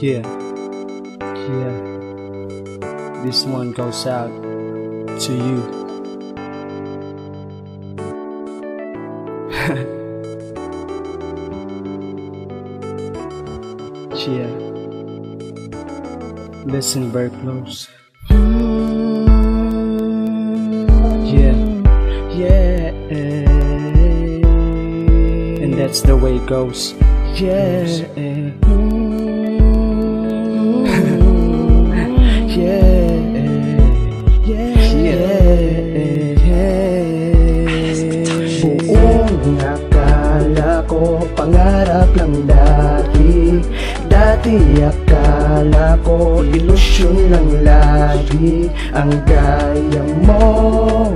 Yeah, yeah. This one goes out to you. Yeah. Listen very close. Yeah, yeah. And that's the way it goes. Yeah. Buong akala ko pangarap lang dati akala ko ilusyon lang lagi ang gaya mo,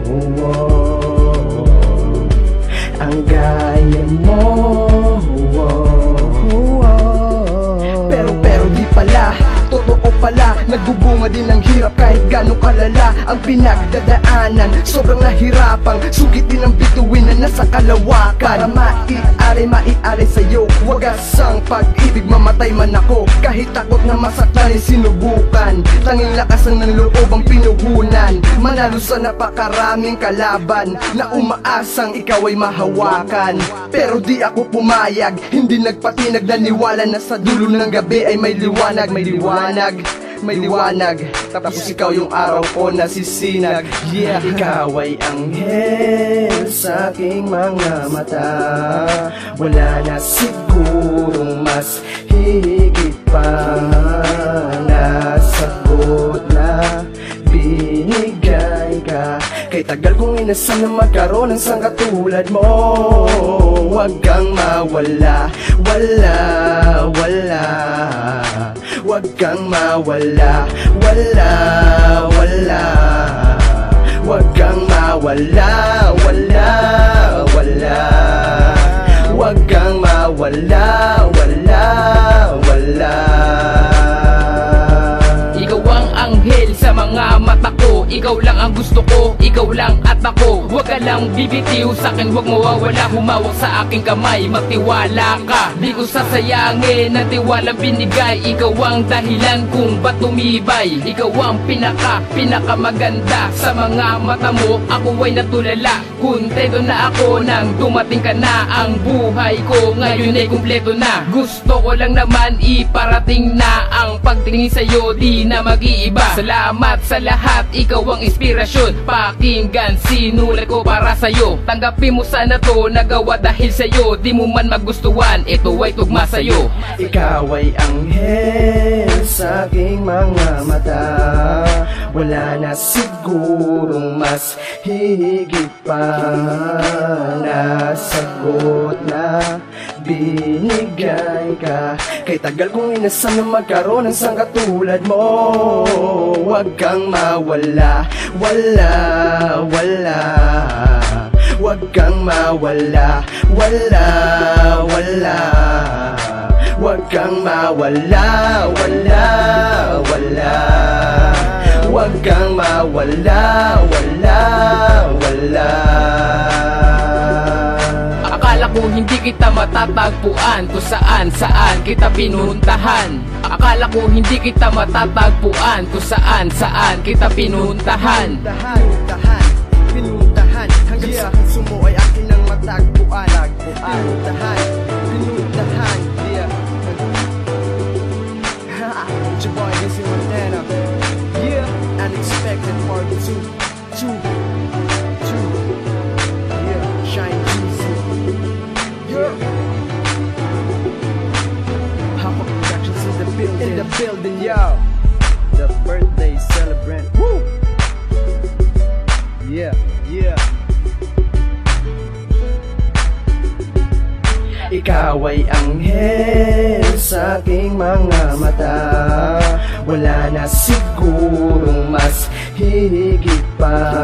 ang gaya mo. Pero di pala, totoo pala, nagbubunga din ng hirap kahit gano'ng kalala ang pinagdadaanan. Sobrang nahirapang sugitin ang bituin na nasa kalawakan. Maiari sa'yo, wagas ang pag-ibig, mamatay man ako. Kahit takot na masaktan ay sinubukan. Tanging lakas ang nanloob ang pinuhunan. Manalo sa napakaraming kalaban na umaasang ikaw ay mahawakan. Pero di ako pumayag, hindi nagpatinag, naniwala na sa dulo ng gabi ay may liwanag, may liwanag, may liwanag. Tapos ikaw yung araw ko nasisinag. Yeah, ikaw ay anghel sa aking mga mata. Wala na sigurong mas higit pa na sagot na binigay ka. Kay tagal kong inasam na magkaroon ng isang katulad mo. Huwag kang mawala, wala, wala. Huwag kang mawala, wala, wala. Huwag kang mawala, wala, wala. Huwag kang mawala, wala, wala. Ikaw ang anghel sa mga mata ko. Ikaw lang ang gusto ko, ikaw lang at ako. Huwag ka lang bibitiw sa'kin, huwag mawawala. Humawak sa aking kamay, magtiwala ka. Di ko sasayangin ang tiwalang binigay. Ikaw ang dahilan kung ba't tumibay. Ikaw ang pinakamaganda sa mga mata mo. Ako ay natulala, kontento na ako nang dumating ka na. Ang buhay ko ngayon ay kumpleto na. Gusto ko lang naman iparating na ang pagtingin sa'yo di na mag-iiba. Salamat sa lahat, ikaw ang inspirasyon. Pakinggan, sinulat ko para sa'yo. Tanggapin mo sana to, nagawa dahil sa'yo. Di mo man magustuhan, ito ay tugma sa'yo. Ikaw ay anghel sa aking mga mata. Wala na sigurong mas higit pa na sagot na binigay ka. Kay tagal kong inasam na magkaroon ng isang katulad mo. Huwag kang mawala, wala, wala. Huwag kang mawala, wala, wala. Huwag kang mawala, wala, wala. Huwag kang mawala, wala, wala. Akala ko hindi kita matatagpuan kung saan kita pinuntahan. Akala ko hindi kita matatagpuan kung saan kita pinuntahan. Pinuntahan, hanggang sa puso mo ay akin ang matagpuan. Pinuntahan, pinuntahan, yeah. It's your boy, Dizzy Montana. Yeah, unexpected part 2. Yeah, Shine Jeezy. Yeah. Hoppa Productions in the building, yo. The birthday celebrant. Woo! Yeah, yeah. Ikaw ay anghel sa aking mga mata. Wala na sigurong mas higit pa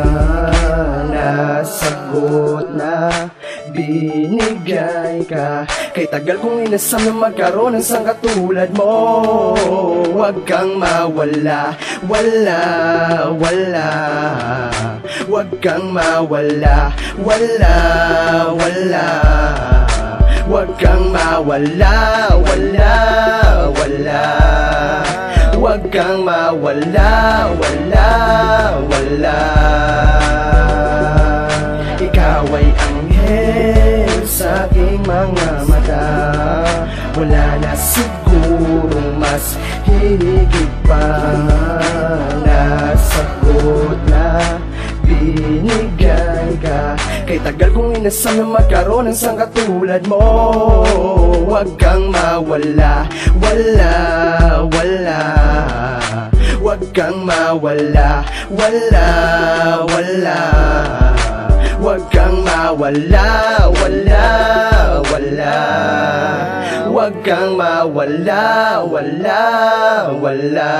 na sagot na binigay ka. Kay tagal kong inasam na magkaroon ng isang katulad mo. Huwag kang mawala, wala, wala. Huwag kang mawala, wala, wala. Huwag kang mawala, wala, wala. Huwag kang mawala, wala, wala. Ikaw ay anghel sa aking mga mata. Wala na sigurong mas higit pa na sagot na binigay ka. Kay tagal kong inasam na magkaroon ng isang katulad mo. Huwag kang mawala, wala, wala. Huwag kang mawala, wala, wala. Huwag kang mawala, wala, wala. Huwag kang mawala, wala, wala.